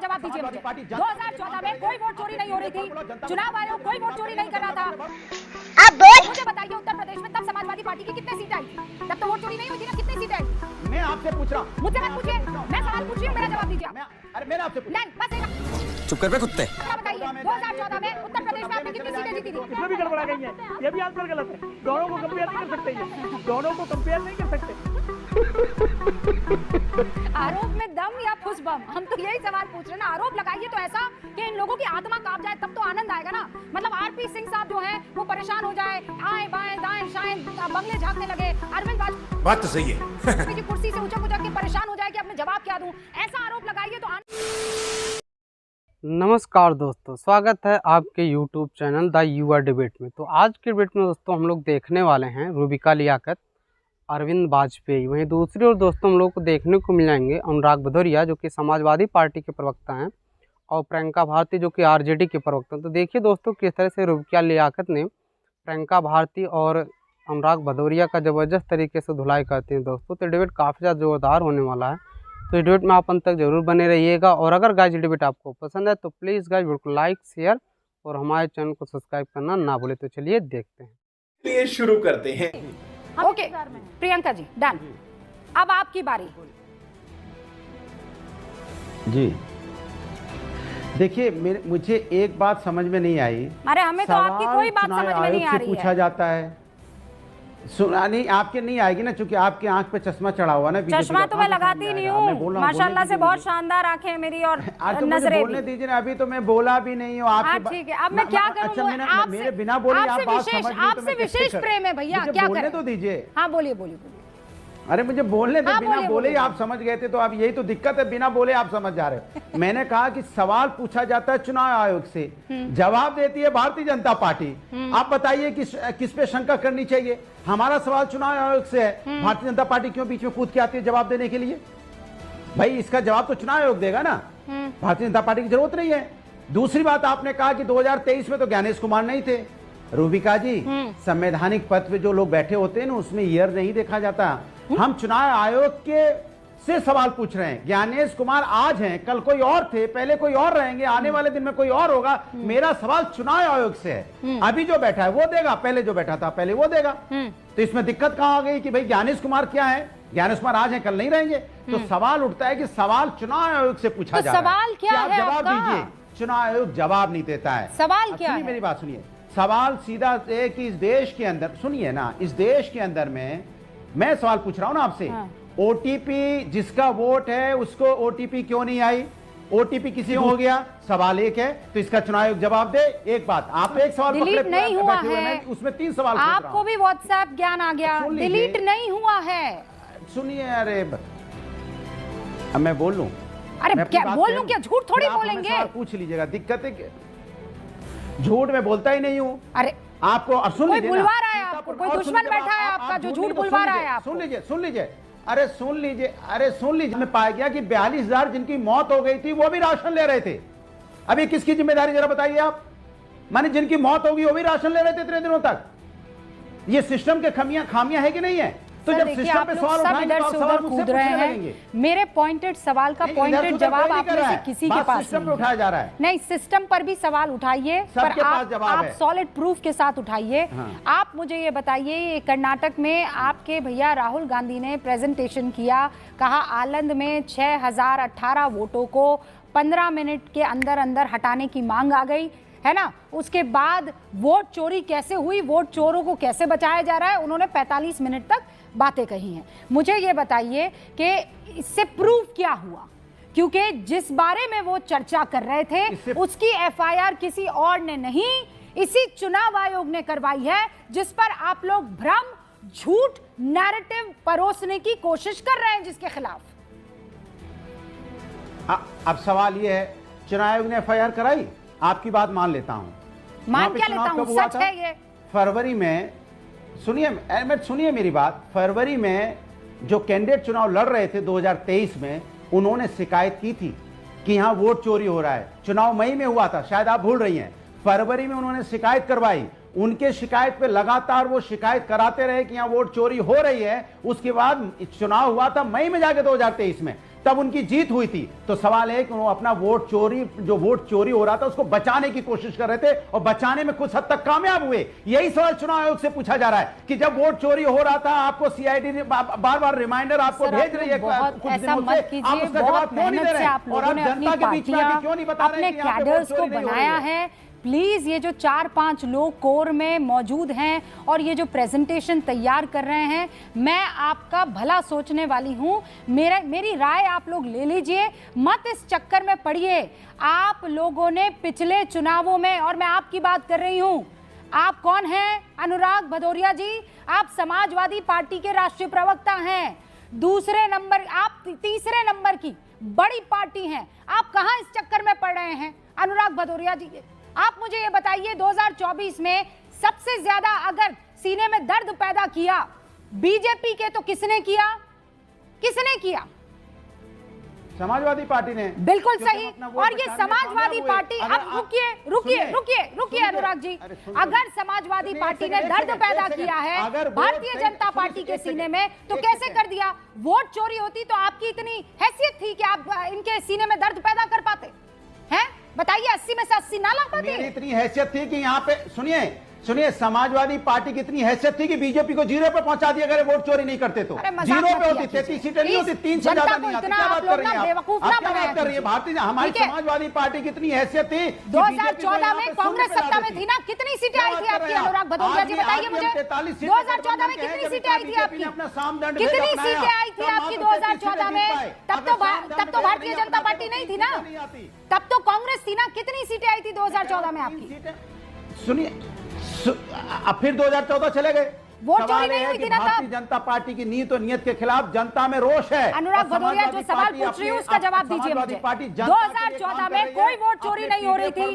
जवाब दीजिए मुझे। 2014 में कोई वोट चोरी नहीं हो रही थी, चुनाव आयोग कोई वोट चोरी नहीं कर रहा था। अब मुझे बताइए उत्तर प्रदेश में तब समाजवादी पार्टी की कितनी सीट आई? तब तो वोट चोरी नहीं हुई थी ना, कितनी सीट आई? मैं आपसे पूछ रहा हूँ। मुझसे मत पूछिए, मैं सवाल पूछ रही हूँ, मेरा जवाब दीजिए। अरे मैंने आपसे नहीं, बस चुप कर बे कुत्ते। बताइए 2014 में उत्तर प्रदेश में आपने कितनी सीटें जीती थी? इसमें भी गड़बड़ा गई है, ये भी आंसर गलत है। दोनों को कंपेयर नहीं कर सकते, ये दोनों को कंपेयर नहीं कर सकते। आरोप में दम या फुस बम, हम तो यही सवाल पूछ रहे हैं ना। आरोप लगाइए तो ऐसा कि इन लोगों की आत्मा कांप जाए, तब तो आनंद आएगा ना। मतलब आरपी सिंह साहब जो हैं वो परेशान हो जाए, आए बाएं दाएं शाएं बंगले झांकने लगे, अरविंद बात तो सही है। की कुर्सी से उछक उछक के परेशान हो जाए कि अब मैं जवाब क्या दूं। ऐसा आरोप लगाइए तो नमस्कार दोस्तों, स्वागत है आपके YouTube चैनल द युवा डिबेट में। तो आज के डिबेट में दोस्तों हम लोग देखने वाले हैं रूबिका लियाकत, अरविंद वाजपेयी। वहीं दूसरी ओर दोस्तों हम लोग को देखने को मिल जाएंगे अनुराग भदौरिया जो कि समाजवादी पार्टी के प्रवक्ता हैं, और प्रियंका भारती जो कि आरजेडी के प्रवक्ता हैं। तो देखिए दोस्तों किस तरह से रूबिका लियाकत ने प्रियंका भारती और अनुराग भदौरिया का ज़बरदस्त तरीके से धुलाई करते हैं दोस्तों। तो डिबेट काफ़ी ज़्यादा ज़ोरदार होने वाला है, तो इस डिबेट में आप अंत तक जरूर बने रहिएगा। और अगर गाइस ये डिबेट आपको पसंद है तो प्लीज़ गाइस वीडियो को लाइक शेयर और हमारे चैनल को सब्सक्राइब करना ना भूले। तो चलिए देखते हैं, चलिए शुरू करते हैं। Okay Priyanka ji done. अब आपकी बारी। जी देखिए, मुझे एक बात समझ में नहीं आई। अरे हमें तो आपकी कोई बात समझ में नहीं आ रही है। पूछा जाता है, सुना नहीं आपके नहीं आएगी ना, क्योंकि आपके आंख पे चश्मा चढ़ा हुआ ना। चश्मा तो मैं लगाती नहीं हूँ, माशाल्लाह से बहुत शानदार आंखें मेरी और नजरें। बोलने दीजिए ना, अभी तो मैं बोला भी नहीं हूँ आपके। ठीक है, अब मैं क्या करूँ? अच्छा, मेरे बिना बोले आप बात समझ ली तो आपसे विशेष प्रेम है भैया, क्या करें? बोलने तो दीजिए। हाँ बोलिए बोलिए बोलिए। अरे मुझे बोलने दे। हाँ, बिना बोले ही आप समझ गए थे, तो अब यही तो दिक्कत है, बिना बोले आप समझ जा रहे हो। मैंने कहा कि सवाल पूछा जाता है चुनाव आयोग से, जवाब देती है भारतीय जनता पार्टी। आप बताइए किस पे शंका करनी चाहिए? हमारा सवाल चुनाव आयोग से है, भारतीय जनता पार्टी क्यों बीच में कूद के आती है जवाब देने के लिए? भाई इसका जवाब तो चुनाव आयोग देगा ना, भारतीय जनता पार्टी की जरूरत नहीं है। दूसरी बात, आपने कहा कि 2023 में तो ज्ञानेश कुमार नहीं थे। रूबिका जी, संवैधानिक पद पे जो लोग बैठे होते हैं ना, उसमें ईयर नहीं देखा जाता। हम चुनाव आयोग के से सवाल पूछ रहे हैं। ज्ञानेश कुमार आज हैं, कल कोई और थे, पहले कोई और रहेंगे, आने वाले दिन में कोई और होगा। मेरा सवाल चुनाव आयोग से है। अभी जो बैठा है वो देगा, पहले जो बैठा था पहले वो देगा। तो इसमें दिक्कत कहां आ गई कि भाई ज्ञानेश कुमार क्या है? ज्ञानेश कुमार आज हैं, कल नहीं रहेंगे। तो सवाल उठता है कि सवाल चुनाव आयोग से पूछा जा रहा है, सवाल क्या है? जवाब दीजिए। चुनाव आयोग जवाब नहीं देता है। सवाल क्या है? मेरी बात सुनिए। सवाल सीधा है कि इस देश के अंदर, सुनिए ना, इस देश के अंदर में मैं सवाल पूछ रहा हूं ना आपसे, ओटीपी जिसका वोट है उसको ओटीपी क्यों नहीं आई? ओटीपी किसी को हो गया, सवाल एक है, तो इसका चुनाव आयोग जवाब दे। एक बात, आप एक सवाल डिलीट नहीं हुआ है, उसमें 3 सवाल। आपको भी व्हाट्सएप ज्ञान आ गया, डिलीट नहीं हुआ है। सुनिए, अरे अब मैं बोल लूं? अरे क्या बोल लूं? क्या झूठ थोड़ी बोलेंगे? पूछ लीजिएगा, दिक्कत है झूठ में बोलता ही नहीं हूं। अरे आपको सुन लीजिए, कोई बुलवा रहा है आपको, कोई दुश्मन बैठा है आपका जो झूठ बुलवा रहा है आपको। सुन लीजिए, अरे सुन लीजिए। मैं पाया गया कि 42,000 जिनकी मौत हो गई थी वो भी राशन ले रहे थे। अभी किसकी जिम्मेदारी जरा बताइए आप? माने जिनकी मौत होगी वो भी राशन ले रहे थे इतने दिनों तक। ये सिस्टम के खामियां है कि नहीं है? तो जब सिस्टम पे सवाल उठाएंगे तो सवाल कूद रहे हैं। मेरे पॉइंटेड सवाल का पॉइंटेड जवाब आप में से किसी के पास सिस्टम पे उठाया जा रहा है। नहीं, सिस्टम पर भी सवाल उठाइए, पर आप सॉलिड प्रूफ के साथ उठाइए। आप मुझे ये बताइए, कर्नाटक में आपके भैया राहुल गांधी ने प्रेजेंटेशन किया, कहा आलंद में 6018 वोटों को 15 मिनट के अंदर अंदर हटाने की मांग आ गई है ना। उसके बाद वोट चोरी कैसे हुई, वोट चोरों को कैसे बचाया जा रहा है, उन्होंने 45 मिनट तक बातें कही हैं। मुझे ये बताइए कि इससे प्रूफ क्या हुआ? क्योंकि जिस बारे में वो चर्चा कर रहे थे उसकी एफआईआर किसी और ने नहीं, इसी चुनाव आयोग ने करवाई है, जिस पर आप लोग भ्रम, झूठ, नैरेटिव परोसने की कोशिश कर रहे हैं, जिसके खिलाफ। अब सवाल ये है, चुनाव आयोग ने एफआईआर कराई? आपकी बात मान लेता हूं, मान क्या लेता हूं, सच है ये। फरवरी में, सुनिए मेरी बात, फरवरी में जो कैंडिडेट चुनाव लड़ रहे थे 2023 में, उन्होंने शिकायत की थी कि यहां वोट चोरी हो रहा है। चुनाव मई में हुआ था, शायद आप भूल रही हैं। फरवरी में उन्होंने शिकायत करवाई, उनके शिकायत पे लगातार वो शिकायत कराते रहे कि यहाँ वोट चोरी हो रही है। उसके बाद चुनाव हुआ था मई में जाके 2023 में। तब उनकी जीत हुई थी। तो सवाल है कि उन्होंने अपना वोट चोरी हो रहा था उसको बचाने की कोशिश कर रहे थे और बचाने में कुछ हद तक कामयाब हुए। यही सवाल चुनाव आयोग से पूछा जा रहा है कि जब वोट चोरी हो रहा था आपको सीआईडी ने बार-बार रिमाइंडर आपको भेज रही है कुछ दिनों से, आप उसका जवाब क्यों नहीं दे रहे हैं? और आप जनता के बीच में आके क्यों नहीं बता रहे हैं कि यहाँ पे वोट चोरी नहीं हो रही है? प्लीज ये जो 4-5 लोग कोर में मौजूद हैं और ये जो प्रेजेंटेशन तैयार कर रहे हैं, मैं आपका भला सोचने वाली हूं, मेरी राय आप लोग ले लीजिए, मत इस चक्कर में पड़िए। आप लोगों ने पिछले चुनावों में, और मैं आपकी बात कर रही हूं, आप कौन हैं? अनुराग भदौरिया जी, आप समाजवादी पार्टी के राष्ट्रीय प्रवक्ता हैं, दूसरे नंबर, आप तीसरे नंबर की बड़ी पार्टी हैं, आप कहां इस चक्कर में पड़ रहे हैं? अनुराग भदौरिया जी, आप मुझे ये बताइए, 2024 में सबसे ज्यादा अगर सीने में दर्द पैदा किया बीजेपी के तो किसने किया? किसने किया? समाजवादी पार्टी ने। बिल्कुल सही। और ये समाजवादी पार्टी, अब रुकिए अनुराग जी, अगर समाजवादी पार्टी ने दर्द पैदा किया है भारतीय जनता पार्टी के सीने में, तो कैसे कर दिया? वोट चोरी होती तो आपकी इतनी हैसियत थी कि आप इनके सीने में दर्द पैदा कर पाते हैं? बताइए, 80 में से 80 ना ला पाते? मेरी इतनी हैसियत थी कि यहाँ पे सुनिए समाजवादी पार्टी की इतनी हैसियत थी कि बीजेपी को 0 पे पहुंचा दिया अगर वोट चोरी नहीं करते तो। 0 पे होती, 33 सीटें नहीं होती, 3 से ज्यादा नहीं आती। क्या बात कर रही हैं आप? क्या बात कर रही है? भारतीय हमारी समाजवादी पार्टी की इतनी हैसियत थी। 2014 में कांग्रेस सत्ता में थी ना, कितनी सीटें आई थी आपकी? अनुराग भदौरिया जी बताइए मुझे, 2014 में कितनी सीटें आई थी आपकी? कितनी सीटें आई थी आपकी 2014 में? तब तो भारतीय जनता पार्टी नहीं थी ना, तब तो कांग्रेस थी ना। कितनी सीटें आई थी 2014 में आपकी? सुनिए, अब फिर 2014 चले गए। वोट चोरी नहीं हुई थी ना तब? भारतीय जनता पार्टी की नीयत और नियत के खिलाफ जनता में रोष है। अनुराग भदौरिया जो सवाल पूछ रही हूँ उसका जवाब दीजिए मुझे। 2014 में कोई वोट चोरी नहीं हो रही थी,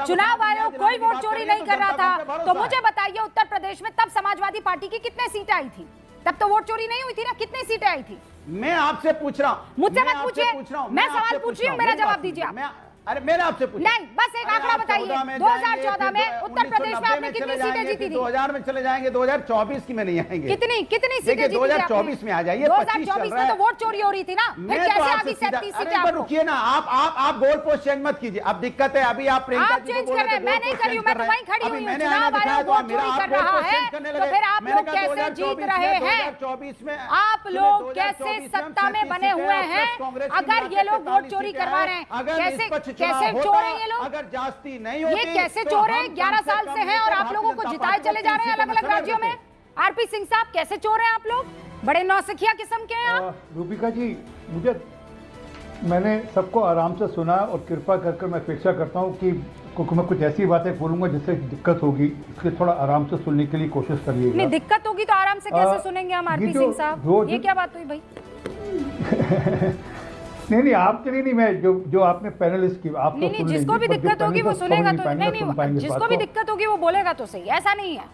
चुनाव आयोग कोई वोट चोरी नहीं कर रहा था, तो मुझे बताइए उत्तर प्रदेश में तब समाजवादी पार्टी की कितने सीटें आई थी? तब तो वोट चोरी नहीं हुई थी ना, कितनी सीटें आई थी? मैं आपसे पूछ रहा हूँ, मुझसे मत पूछिए, मैं सवाल पूछ रही हूँ, मेरा जवाब दीजिए आप। अरे मैंने आपसे पूछा नहीं, बस एक आंकड़ा बताइए, 2014 में उत्तर प्रदेश में आपने कितनी सीटें जीती थी? 2000 में चले जाएंगे, 2024 की में नहीं आएंगे। कितनी सीटें जीती थी? 2024 में आ जाइए। 2024 में तो वोट चोरी हो रही थी ना, फिर कैसे आ गई 37 सीटें आपको? रुकिए ना, आप गोल पोस्ट चेंज मत कीजिए। अब दिक्कत है, अभी आप चेंज कर रहे हैं, मैं नहीं कर रही हूँ, मैं तो वहीं खड़ी हुई हूँ। चुनाव आयोग वोट चोरी कर रहा है, तो फिर आप लोग कैसे जीत रहे हैं? 2024 में आप लोग कैसे सत्ता में बने हुए हैं अगर ये लोग वोट चोरी करवा रहे हैं? कैसे चोर हैं ये लोग? अगर जास्ती नहीं होती, ये कैसे चोर हैं? 11 साल से हैं और आप लोगों को जिताए चले जा रहे हैं अलग अलग राज्यों में। आरपी सिंह साहब, कैसे चोर हैं आप लोग? बड़े नौसिखिया किस्म के हैं आप। रूबिका जी, मैंने सबको आराम से सुना और कृपा करके मैं अपेक्षा करता हूँ कि मैं कुछ ऐसी बातें बोलूंगा जिससे दिक्कत होगी, इसलिए थोड़ा आराम से सुनने के लिए कोशिश करिएगा। नहीं, दिक्कत होगी तो आराम से कैसे सुनेंगे हम आरपी सिंह साहब? ये क्या बात हुई भाई? नहीं, आपके लिए नहीं, मैं जो आपने पैनलिस्ट की आप नहीं, जिसको भी दिक्कत होगी वो सुनेगा तो नहीं, जिसको भी दिक्कत होगी वो बोलेगा तो सही, ऐसा नहीं है।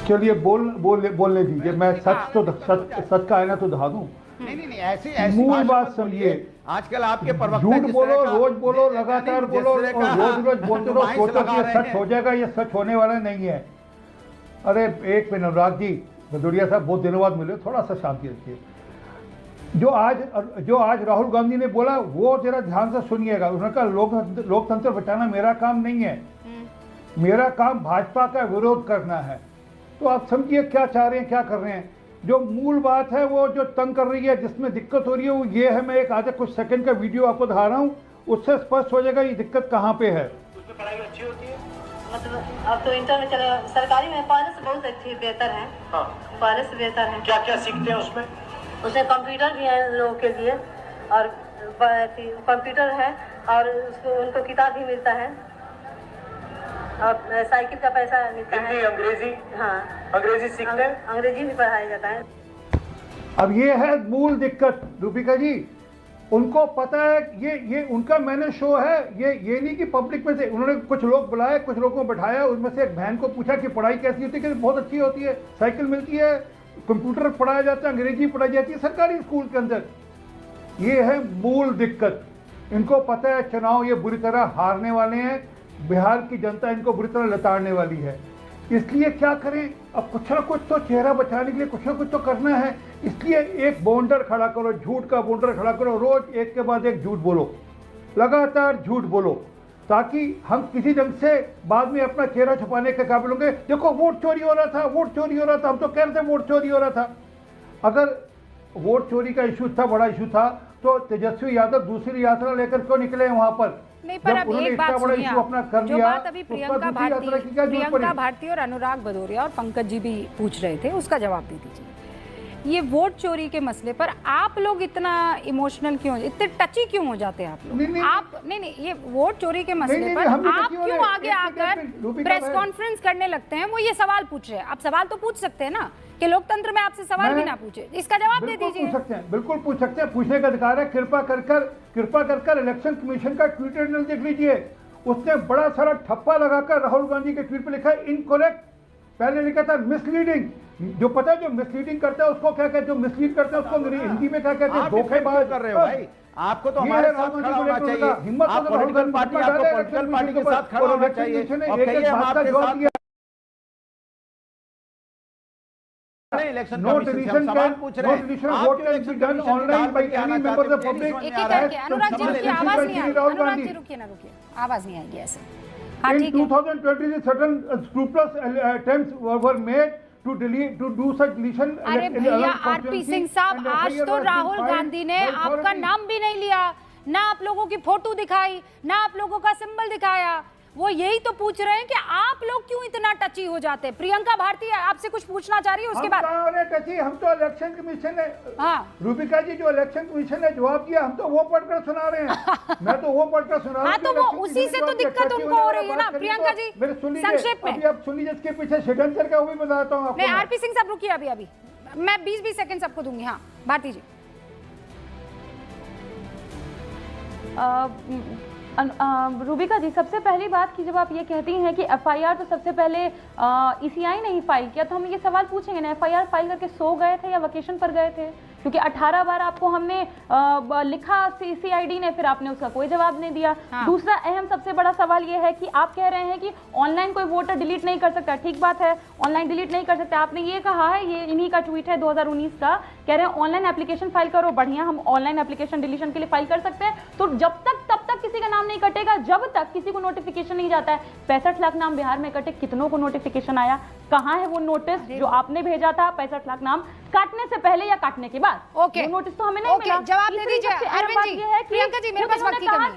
चलिए बोलने दीजिए, मैं सच का आईना तो दिखा दूं। नहीं, ऐसी मूल बात समझिए। आजकल आपके प्रवक्ता झूठ बोलो, रोज बोलो, लगातार बोलो और रोज बोलते रहो, सोचो कि ये सच हो जाएगा, ये सच होने वाला नहीं है। अरे एक मिनट अनुराग जी, भदौरिया साहब बहुत दिनों बाद मिले, थोड़ा सा शांति रखिए। जो आज राहुल गांधी ने बोला वो जरा ध्यान से सुनिएगा। उन्होंने कहा लोकतंत्र बचाना मेरा काम नहीं है, मेरा काम भाजपा का विरोध करना है। तो आप समझिए क्या चाह रहे हैं, क्या कर रहे हैं। जो मूल बात है वो जो तंग कर रही है, जिसमें दिक्कत हो रही है वो ये है। मैं एक आधे कुछ सेकंड का वीडियो आपको दिखा रहा हूँ, उससे स्पष्ट हो जाएगा ये दिक्कत कहाँ पे है। उसमें पढ़ाई अच्छी होती है, मतलब अब तो इंटर में चले, सरकारी में पहले से बहुत अच्छी बेहतर है। हाँ, पहले से बेहतर है। क्या क्या सीखते हैं उसमें? उसमें कंप्यूटर भी है लोगों के लिए, और कंप्यूटर है, और उसको उनको किताब भी मिलता है, और साइकिल का पैसा मिलता है। अंग्रेजी? हाँ, अंग्रेजी सीखते हैं, अंग्रेजी भी पढ़ाया जाता है। अब ये है मूल दिक्कत रूबिका जी, उनको पता है ये उनका मैंने शो है। ये नहीं कि पब्लिक में से उन्होंने कुछ लोग बुलाए, कुछ लोगों को बैठाया, उनमें से एक बहन को पूछा कि पढ़ाई कैसी होती है, बहुत अच्छी होती है, साइकिल मिलती है, कंप्यूटर पढ़ाया जाता है, अंग्रेजी पढ़ाई जाती है सरकारी स्कूल के अंदर। ये है मूल दिक्कत। इनको पता है चुनाव ये बुरी तरह हारने वाले हैं, बिहार की जनता इनको बुरी तरह लताड़ने वाली है, इसलिए क्या करें, अब कुछ ना कुछ तो चेहरा बचाने के लिए कुछ ना कुछ तो करना है। इसलिए एक बाउंडर खड़ा करो, झूठ का बाउंडर खड़ा करो, रोज एक के बाद एक झूठ बोलो, लगातार झूठ बोलो, ताकि हम किसी ढंग से बाद में अपना चेहरा छुपाने के काबिल होंगे। देखो वोट चोरी हो रहा था, वोट चोरी हो रहा था, हम तो कह रहे थे वोट चोरी हो रहा था। अगर वोट चोरी का इशू था, बड़ा इशू था, तो तेजस्वी यादव दूसरी यात्रा लेकर क्यों निकले वहां पर? नहीं, पर अब एक बात सुनिए, जो बात अभी प्रियंका भारती और अनुराग भदौरिया और पंकज जी भी पूछ रहे थे, उसका जवाब दे दीजिए। ये वोट चोरी के मसले पर आप लोग इतना इमोशनल क्यों, इतने टची क्यों हो जाते हैं आप लोग? आप नहीं, ये वोट चोरी के मसले पर आप क्यों आगे आकर प्रेस कॉन्फ्रेंस करने लगते हैं? वो ये सवाल पूछ रहे हैं, आप सवाल तो पूछ सकते हैं ना, कि लोकतंत्र में आपसे सवाल भी ना पूछे, इसका जवाब दे दीजिए। बिल्कुल पूछ सकते हैं, पूछने का अधिकार है। कृपा कर इलेक्शन कमीशन का ट्विटर हैंडल देख लीजिए, उसने बड़ा सारा ठप्पा लगाकर राहुल गांधी के ट्वीट पे लिखा है इनकरेक्ट, पहले लिखा था मिसलीडिंग। जो पता है जो मिसलीडिंग करता है उसको क्या कहते हैं? जो मिसलीड करता है उसको हिंदी में क्या कहते हैं? धोखेबाज कर रहे हो भाई। आपको तो हमारे साथ खड़ा होना चाहिए, आप पॉलिटिकल पार्टी, आपको पॉलिटिकल पार्टी के साथ खड़ा होना चाहिए और कहिए हम आपके साथ। इलेक्शन कमीशन सवाल पूछ रहे हैं, आप election commission online by any member of the public. एक एक करके अनुराग जी रुकिए, आवाज नहीं आ रही, अनुराग जी रुकिए ना, रुकिए, आवाज नहीं आएगी ऐसे। हाँ ठीक है। In 2020 certain scrupulous attempts were made to do such deletion। अरे भैया आरपी सिंह साहब, आज तो राहुल गांधी ने आपका नाम भी नहीं लिया, ना आप लोगों की फोटो दिखाई, ना आप लोगों का सिंबल दिखाया। वो यही तो पूछ रहे हैं कि आप लोग क्यों इतना टची हो जाते हैं। प्रियंका भारती आपसे कुछ पूछना चाह रही है, उसके बाद टची, हम तो इलेक्शन कमीशन ने, हाँ रूबिका जी जो इलेक्शन कमीशन ने जवाब दिया, हम तो वो पढ़कर सुना रहे हैं। मैं तो वो पढ़कर सुना रहा हूं। हाँ तो वो उसी से तो दिक्कत उनको हो रही है ना। प्रियंका जी संक्षेप में अभी आप सुन लीजिए, इसके पीछे षड्यंत्र क्या, वो भी बताता हूँ आपको। नहीं आरपी सिंह साहब रुकिए, अभी मैं 20 सेकंड सबको दूंगी। हाँ भारती जी। रूबिका जी, सबसे पहली बात कि जब आप ये कहती हैं कि एफआईआर तो सबसे पहले ईसीआई ने ही फाइल किया, तो हम ये सवाल पूछेंगे ना, एफआईआर फाइल करके सो गए थे या वेकेशन पर गए थे? क्योंकि 18 बार आपको हमने लिखा सीआईडी ने, फिर आपने उसका कोई जवाब नहीं दिया। हाँ। दूसरा अहम सबसे बड़ा सवाल ये है कि आप कह रहे हैं कि ऑनलाइन कोई वोटर डिलीट नहीं कर सकता। ठीक बात है, ऑनलाइन डिलीट नहीं कर सकता। आपने ये कहा है, ये इन्हीं का ट्वीट है 2019 का, कह रहे हैं ऑनलाइन एप्लीकेशन फाइल करो। बढ़िया, हम ऑनलाइन एप्लीकेशन डिलीशन के लिए फाइल कर सकते हैं। तो जब तक तब तक किसी का नाम नहीं कटेगा, जब तक किसी को नोटिफिकेशन नहीं जाता है। 65 लाख नाम बिहार में कटे, कितनों को नोटिफिकेशन आया? कहाँ है वो नोटिस जो आपने भेजा था 65 लाख नाम काटने से पहले या काटने के बाद? ओके, नोटिस तो हमें नहीं मिला। जवाब दे दीजिए अरविंद जी। प्रियंका जी मेरे पास वक्त की कमी है,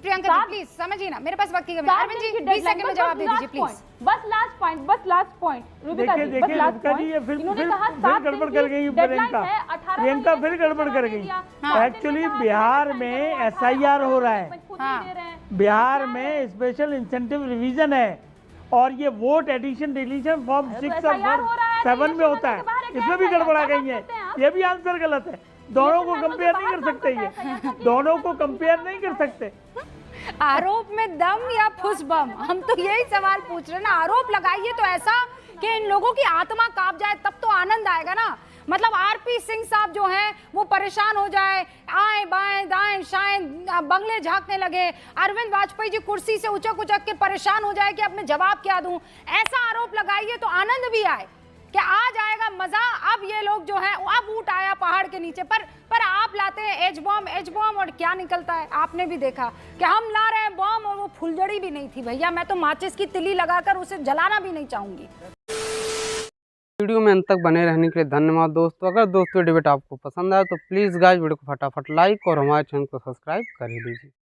प्रियंका जी प्लीज समझिए ना, मेरे पास वक्त की कमी है। अरविंद जी 20 सेकंड में जवाब दे दीजिए प्लीज। बस लास्ट पॉइंट रूबिका जी, बस लास्ट पॉइंट। इन्होंने कहा गड़बड़ कर गई प्रियंका, फिर गड़बड़ कर गई। एक्चुअली बिहार में एसआईआर हो रहा है, बिहार में स्पेशल इंसेंटिव रिवीजन है, और ये वोट एडिशन डिलीशन फॉर्म 6 और 7 में होता है, इसमें भी गड़बड़ा गई है। ये भी आंसर गलत है। दोनों को कंपेयर नहीं कर सकते, ये दोनों को कंपेयर नहीं कर सकते। आरोप में दम या फुस बम, हम तो यही सवाल पूछ रहे हैं ना। आरोप लगाइए तो ऐसा कि इन लोगों की आत्मा कांप जाए, तब तो आनंद आएगा ना। मतलब आरपी सिंह साहब जो हैं वो परेशान हो जाए, आए बाएं दाएं शाएं बंगले झांकने लगे, अरविंद वाजपेयी जी कुर्सी से उचक के परेशान हो जाए कि अब मैं जवाब क्या दूं। ऐसा आरोप लगाइए तो आनंद भी आए कि आज आएगा मजा। अब ये लोग जो हैं, अब ऊंट आया पहाड़ के नीचे, पर आप लाते हैं एच बॉम्ब और क्या निकलता है? आपने भी देखा कि हम ला रहे हैं बॉम्ब और वो फुलझड़ी भी नहीं थी भैया। मैं तो माचिस की तिली लगाकर उसे जलाना भी नहीं चाहूंगी। वीडियो में अंत तक बने रहने के लिए धन्यवाद दोस्तों। अगर दोस्तों डिबेट आपको पसंद आया तो प्लीज़ गाइस वीडियो को फटाफट लाइक और हमारे चैनल को सब्सक्राइब कर ही लीजिए।